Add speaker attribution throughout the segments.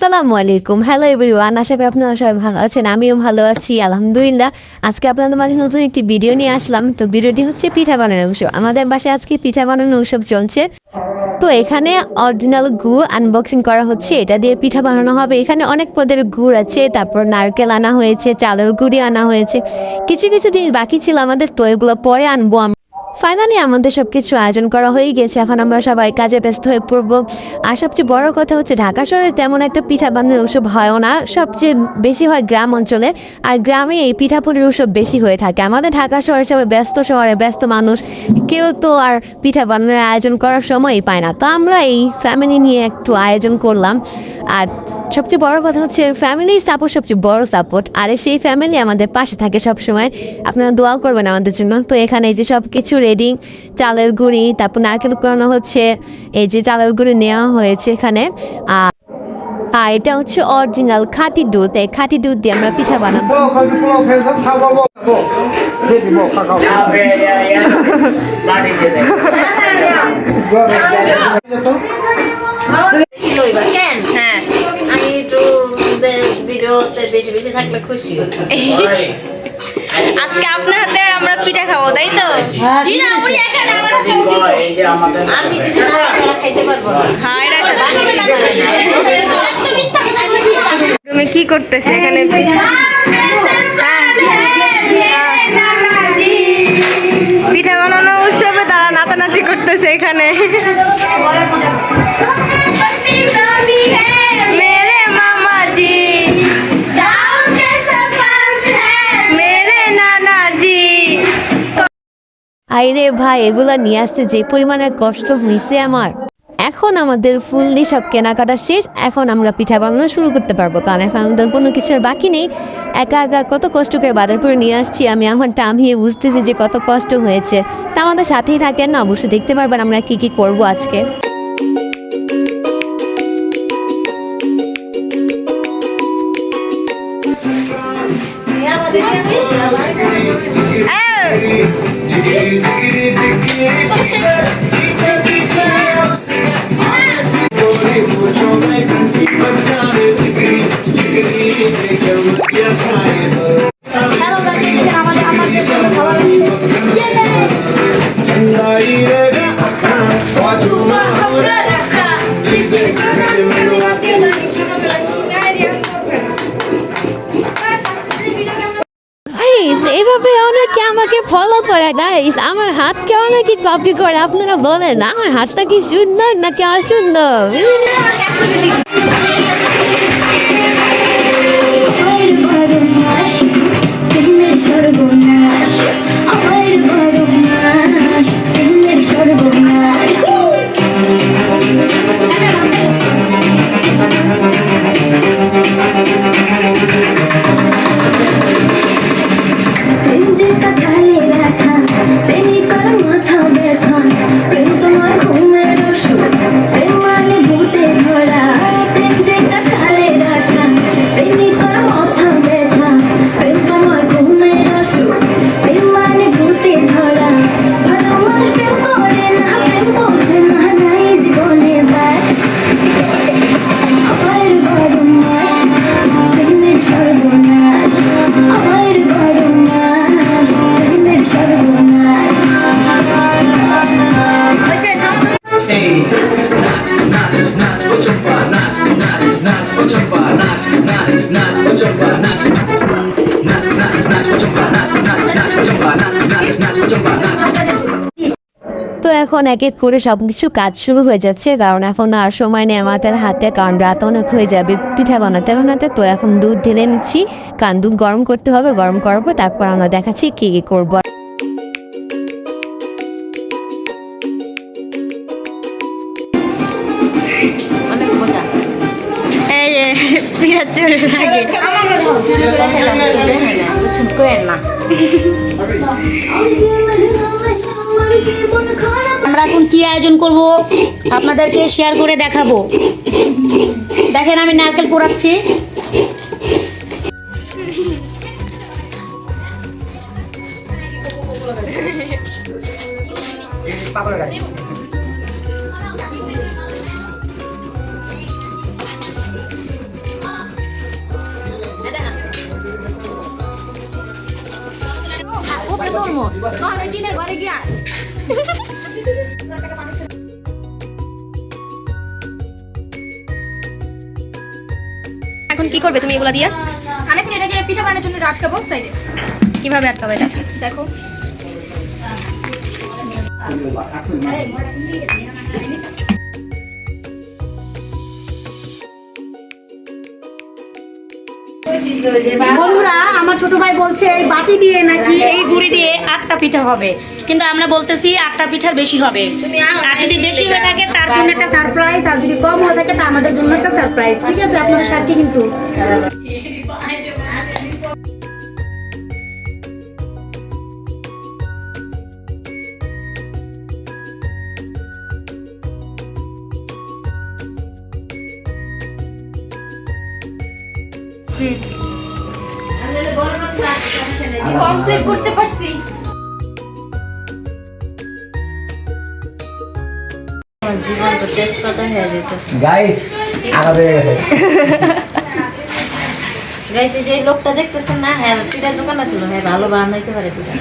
Speaker 1: আসসালামু আলাইকুম। Hello everyone, আশা করি আপনারা সবাই ভালো আছেন। আমিও ভালো আছি আলহামদুলিল্লাহ। আজকে আপনাদের মাঝে নতুন একটি ভিডিও নিয়ে আসলাম। তো ভিডিওটি হচ্ছে পিঠা বানানোর উৎসব। আমাদের বাসায় আজকে পিঠা বানানোর উৎসব চলছে। তো এখানে অরিজিনাল গুড় আনবক্সিং করা হচ্ছে, এটা দিয়ে পিঠা বানানো হবে। এখানে অনেক পদের গুড় আছে, তারপর নারকেল আনা হয়েছে, চালের গুঁড়ি আনা হয়েছে, কিছু কিছু জিনিস বাকি ছিল আমাদের, তো এগুলো পরে আনবো। ফাইনালি আমাদের সব কিছু আয়োজন করা হয়ে গেছে। এখন আমরা সবাই কাজে ব্যস্ত হয়ে পড়বো। আর সবচেয়ে বড় কথা হচ্ছে ঢাকা শহরে তেমন একটা পিঠা বানানোর উৎসব হয়ও না, সবচেয়ে বেশি হয় গ্রাম অঞ্চলে। আর গ্রামে এই পিঠাপুলির উৎসব বেশি হয়ে থাকে। আমাদের ঢাকা শহরে সবাই ব্যস্ত, শহরে ব্যস্ত মানুষ, কেউ তো আর পিঠা বানানোর আয়োজন করার সময়ই পায় না। তো আমরা এই ফ্যামিলি নিয়ে একটু আয়োজন করলাম। আর সবচেয়ে বড় কথা হচ্ছে ফ্যামিলি সাপোর্ট সবচেয়ে বড় সাপোর্ট। আর সেই ফ্যামিলি আমাদের পাশে থাকে সব সময়। আপনারা দোয়া করবেন আমাদের জন্য। তো এখানে এই যে সব কিছু রেডি, চালের গুঁড়ি, তারপর নারকেল কোরানো হচ্ছে, এই যে চালের গুঁড়ি নেওয়া হয়েছে এখানে। আর এটা হচ্ছে অরিজিনাল খাঁটি দুধ। এই খাঁটি দুধ দিয়ে আমরা পিঠা বানাবো।
Speaker 2: হ্যাঁ, আমি একটু ভিডিওতে বেশি বেশি থাকলে খুশি হতাম। আজকে আপনার হাতে আমরা পিঠা খাবো, তাই তো? আমি যদি না খাইতে পারবো না। হ্যাঁ, এটা তুমি কি করতেছে এখানে? পিঠা বানানো উৎসবে তারা নাচানাচি করতেছে এখানে। মেরে মামাজি, মেরে নানাজি।
Speaker 1: আইরে ভাই, এগুলা নিয়ে আসতে যে পরিমাণে কষ্ট হয়েছে আমার। এখন আমাদের ফুললি সব কেনাকাটা শেষ। এখন আমরা পিঠা বানানো শুরু করতে পারবো, কারণ এখন আমাদের কোনো কিছুর বাকি নেই। একা একা কত কষ্ট করে বাজার করে নিয়ে আসছি আমি। এখনটা আমি বুঝতেছি যে কত কষ্ট হয়েছে। তা আমাদের সাথেই থাকেন না, অবশ্যই দেখতে পারবেন আমরা কি কি করব আজকে। এইভাবে অনেকে আমাকে ফলো করে গাইস, আমার হাতকে অনেকে কপি করে। আপনারা বলেন আমার হাতটা কি সুন্দর নাকি অসুন্দর? তো এখন এক এক করে সব কিছু কাজ শুরু হয়ে যাচ্ছে, কারণ এখন আর সময় নেই আমাদের হাতে, কারণ রাত অনেক হয়ে যাবে পিঠা বানাতে বানাতে। তো এখন দুধ ঢেলে নিচ্ছি, কারণ দুধ গরম করতে হবে। গরম করার পর তারপর আমরা দেখাচ্ছি কি কি করবো।
Speaker 3: আমরা এখন কি আয়োজন করব আপনাদেরকে শেয়ার করে দেখাবো। দেখেন আমি নারকেল পোড়াচ্ছি।
Speaker 2: করবো তাহলে টিনের ঘরে গিয়া
Speaker 4: এখন কি করবে তুমি এগুলা দিয়া?
Speaker 5: আমি এখন এটাকে পিঠা বানানোর জন্য আটকাবো সাইডে।
Speaker 4: কিভাবে আটকাবে এটা?
Speaker 5: দেখো
Speaker 3: বন্ধুরা, আমার ছোট ভাই বলছে এই বাটি দিয়ে নাকি এই গুড়ি দিয়ে 8টা পিঠা হবে, কিন্তু আমরা বলতেছি 8টা পিঠার বেশি হবে। আর যদি বেশি হয়ে থাকে তার জন্য একটা সারপ্রাইজ, আর যদি কম হয়ে থাকে তা আমাদের জন্য একটা সারপ্রাইজ। ঠিক আছে, আপনাদের সাথে কিন্তু
Speaker 5: কমপ্লিট করতে পারছি।
Speaker 2: জীবন তো তেজপাতা হয়ে যেতেছে
Speaker 6: গাইস আলাদা হয়ে গেছে।
Speaker 2: গাইস এই যে লোকটা দেখতেছেন না, হ্যাঁ পিঠার দোকান আছে, হ্যাঁ ভালো বানাইতে পারে পিঠা।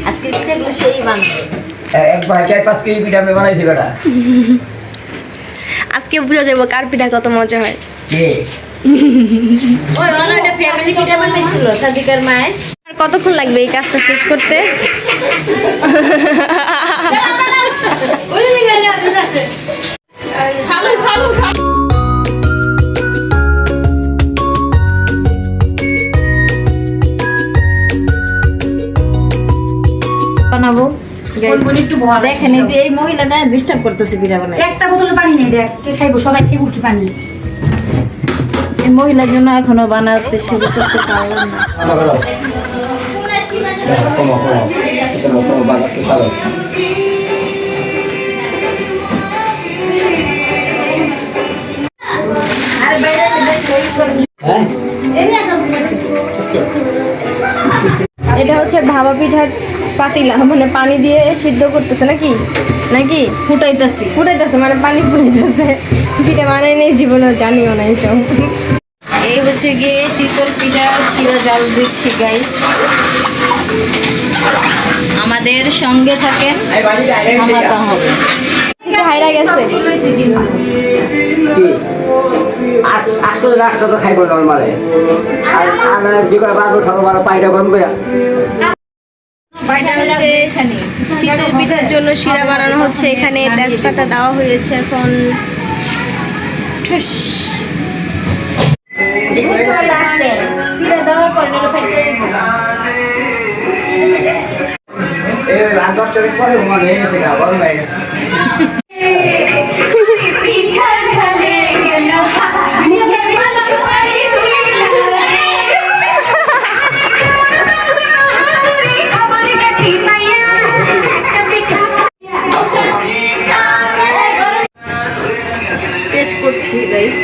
Speaker 2: আজকে পিঠাগুলো সেই বানাবে।
Speaker 6: এক ভাই 4-5 কেজি পিঠা আমি বানাইছি বেটা।
Speaker 4: আজকে বুঝা যাবো কার পিঠা কত মজা হয়।
Speaker 6: কে
Speaker 2: ওই ওরা একটা ফ্যামিলি পিঠা বানাইছিল সাদিকার মায়ে।
Speaker 4: আর কতক্ষণ লাগবে এই কাজটা শেষ করতে?
Speaker 2: বানাবো
Speaker 3: একটু ভয়
Speaker 2: দেখেন এই যে এই মহিলাটা ডিস্টার্ব করতেছে পিঠা বানাই।
Speaker 3: একটা বোতল পানি নেই, দেখ কে খাইবো, সবাই খাইবো কি পানি?
Speaker 2: এই মহিলার জন্য এখনো বানাতে শুরু করতে পারলাম না।
Speaker 6: কমো বাগাতে চালো।
Speaker 2: আর বাইরে
Speaker 6: হ্যাঁ
Speaker 4: এটা হচ্ছে ভাপা পিঠার পাতিলা, মানে পানি দিয়ে সিদ্ধ করতেছে নাকি নাকি
Speaker 2: ফুটাইতেছি।
Speaker 4: ফুটাইতেছে, মানে পানি ফুটাইতেছে। পিঠা বানাই নেই জীবনে, জানিও না এইসব।
Speaker 2: এই হচ্ছে গিয়ে চিতল পিঠা শিরা জাল দিচ্ছি গাইস। আমাদের সঙ্গে থাকেন, খামাকা হবে।
Speaker 4: হাইরা গেছে।
Speaker 6: আসলে রাস্তা তো খাইব নর্মালে। আর আমরা যে করে বাবু সকালবেলা পাইটা গরম করে
Speaker 4: এটা হচ্ছে চিতল পিঠার জন্য শিরা বানানো হচ্ছে। এখানে তেজপাতা দেওয়া হয়েছে। এখন ঠুস
Speaker 6: রাত 10টার পরে ঘুমানো হয়ে গেছে, গরম হয়ে গেছে।
Speaker 2: টেস্ট করছি গাইস।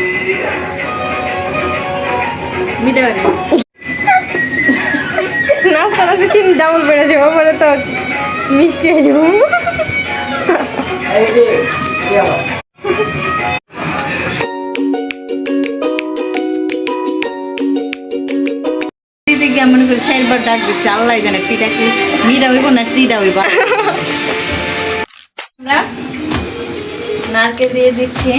Speaker 4: নাস্তা নাস্তা চিনি ডাবল বেড়ে যাবো, বলে তো মিষ্টি হয়ে যাবো।
Speaker 6: এই যে কি আবার
Speaker 2: দিদি কেমন করে 4বার ডাক দিচ্ছে, আল্লাহ জানে পিঠা কি মিঠা হইব না চিড়া হইব। আমরা নারকেল দিয়ে দিচ্ছি।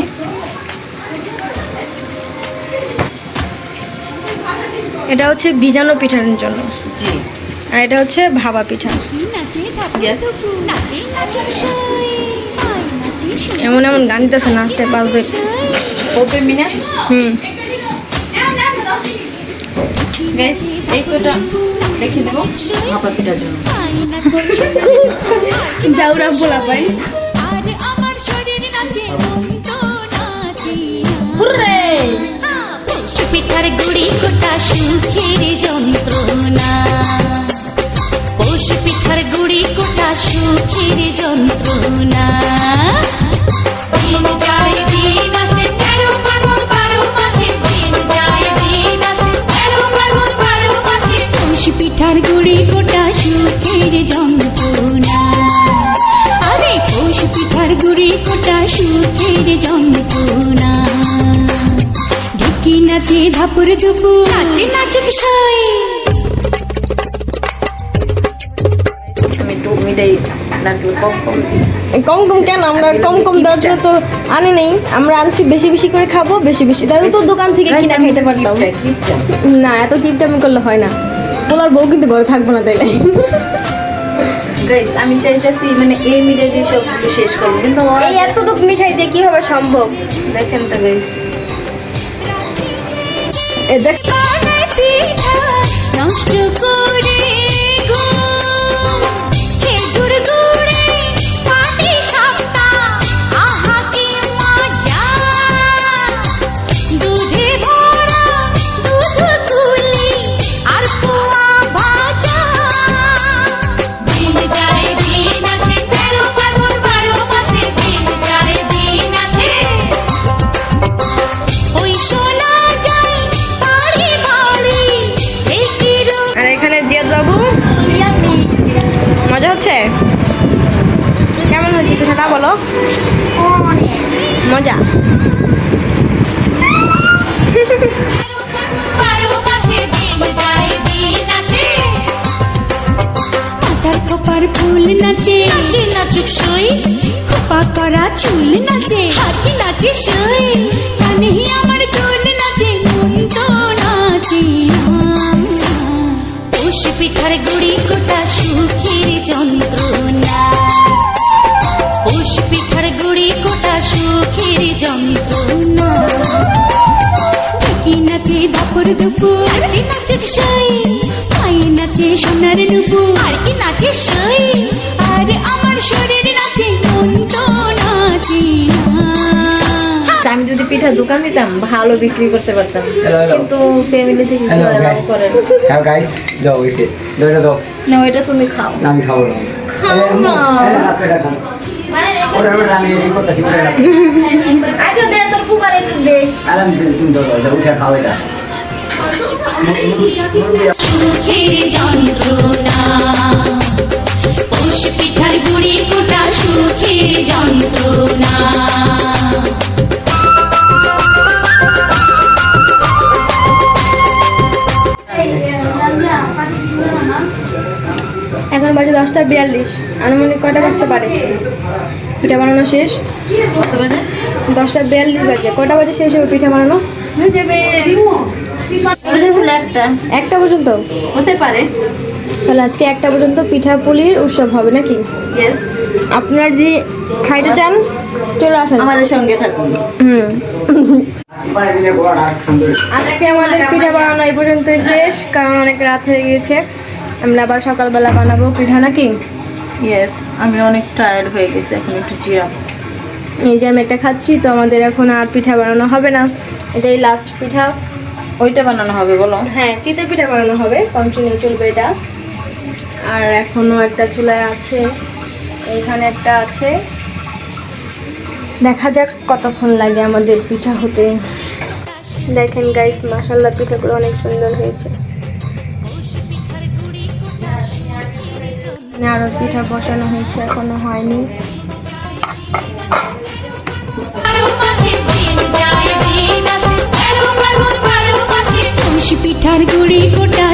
Speaker 4: এটা হচ্ছে ভিজানো পিঠার জন্য,
Speaker 2: জি
Speaker 4: আর এটা হচ্ছে ভাপা পিঠা।
Speaker 2: ইয়েস।
Speaker 4: এমন এমন গান দিতেছে, নাচছে বাজবে।
Speaker 2: ওপে মিনা গাইস এই কোটা রেখে দেবো ভাপা পিঠার জন্য।
Speaker 4: যাওরা বলা পাই।
Speaker 7: পিঠার গুড়ি কোটা সুখের যন্ত্রণা, পৌষ পিঠার গুড়ি কোটা সুখের যন্ত্রণা। দিন যায় দিন আসে 13 পার্বণ 12 মাসে, দিন যায় দিন আসে 13 পার্বণ 12 মাসে। পৌষ পিঠার গুড়ি কোটা সুখের যন্ত্রণা, আরে পৌষ পিঠার গুড়ি কোটা সুখের যন্ত্রণা। ঢুকি নাচে ধাপুর দুপুর, নাচে নাচুক সাই,
Speaker 2: এটাই রাখলো কম কম দিয়ে।
Speaker 4: কম কম কেন? আমরা কম কম দেওয়ার জন্য তো আনি নেই, আমরা আনছি বেশি বেশি করে খাবো, বেশি বেশি তাহলে তো দোকান থেকে কিনা খাইতে পারতাম। না, এত কিপটামি করলে হয় না। পোলার বউ কিন্তু ঘরে থাকবো না তাইলে।
Speaker 2: গাইস আমি চাইতেছি মানে এই মিটাই দিয়ে সব কিছু শেষ করবো, কিন্তু
Speaker 4: এই এতটুকু মিঠাই দিয়ে কিভাবে সম্ভব?
Speaker 2: দেখেন তো গাইস
Speaker 7: নষ্ট করে গো খেজুর গুড়ে পাটি সাপটা, আহা কি মজা, দুধে ভরা দুধ কুলি আর পোয়া ভাজা, দিন যায় দিন আসে 13 পার্বণ 12 মাসে, দিন যায় দিন আসে, ওই শোনা যায় বাড়ি বাড়ি একই রূপ।
Speaker 4: আর এখানে জিয়াদ বাবু, মজা হচ্ছে? কেমন হচ্ছে পিঠাটা বলো? মজা।
Speaker 7: 12 মাসে দিন যায় দিন আসে, মাথার খোপার ফুল নাচে, নাচে নাচুক সই, খোপা করা চুল নাচে, হাতি নাচে সই, কানে আমার দোল নাচে, মন তো নাচে না। পৌষ পিঠার গুড়ি কোটা সুখের যন্ত্রণা, পৌষ পিঠার গুড়ি কোটা সুখের যন্ত্রণা, কি নাচে দাপর দুপুর, নাচে নাচুক সই, পায়ে নাচে সোনার নুপুর, আর কি নাচে সই, আর আমার শরীর নাচে, মন তো নাচে না।
Speaker 2: আমি যদি পিঠা দোকান দিতাম ভালো বিক্রি করতে পারতাম, কিন্তু ফ্যামিলি থেকে কেউ allow করে না।
Speaker 6: হ্যাঁ গাইস দাও এসে দইটা দাও।
Speaker 2: না ওইটা তুমি খাও।
Speaker 6: না আমি খাবো না।
Speaker 2: খাও না।
Speaker 6: ওটা আমি এই করতেছি করে রাখো।
Speaker 2: আচ্ছা দে তোর কুকারে একটু দে।
Speaker 6: আরাম তুমি দাও উঠে খাও এটা।
Speaker 7: সুখের যন্ত্রণা, পৌষ পিঠার গুড়ি কোটা সুখের যন্ত্রণা।
Speaker 4: এখন বাজে 10:42, আনুমানিক কয়টা বাজতে পারে? পিঠা বানানো শেষ?
Speaker 2: কত বাজে?
Speaker 4: 10:42 বাজে। কয়টা বাজে শেষ হবে পিঠা বানানো?
Speaker 2: হয়ে যাবে। ওটা হলো একটা
Speaker 4: 1টা পর্যন্ত?
Speaker 2: হতে পারে।
Speaker 4: তাহলে আজকে 1টা পর্যন্ত পিঠা পুলির উৎসব হবে নাকি?
Speaker 2: ইয়েস,
Speaker 4: আপনারা যদি খাইতে চান চলে আসেন
Speaker 2: আমাদের সঙ্গে থাকুন।
Speaker 6: পানি দিলে গোড়াটা সুন্দর।
Speaker 4: আজকে আমাদের পিঠা বানানো এই পর্যন্তই শেষ, কারণ অনেক রাত হয়ে গিয়েছে। আমরা আবার সকালবেলা বানাবো পিঠা নাকি?
Speaker 2: ইয়েস, আমি অনেক টায়ার্ড হয়ে গেছি, এখন একটু জিরাম।
Speaker 4: এই যে আমি একটা খাচ্ছি, তো আমাদের এখন আর পিঠা বানানো হবে না, এটাই লাস্ট পিঠা।
Speaker 2: ওইটা বানানো হবে বলো?
Speaker 4: হ্যাঁ, চিতই পিঠা বানানো হবে, কন্টিনিউ চলবে এটা। আর এখনো একটা চুলায় আছে, এইখানে একটা আছে। দেখা যাক কতক্ষণ লাগে আমাদের পিঠা হতে। দেখেন গাইস, মাশাআল্লাহ পিঠাগুলো অনেক সুন্দর হয়েছে। আরো পিঠা বসানো হয়েছে, এখনো হয়নি।
Speaker 7: 12 মাসে দিন যায় দিন আসে, 13 পার্বণ 12 মাসে, পৌষ পিঠার গুড়ি কোটা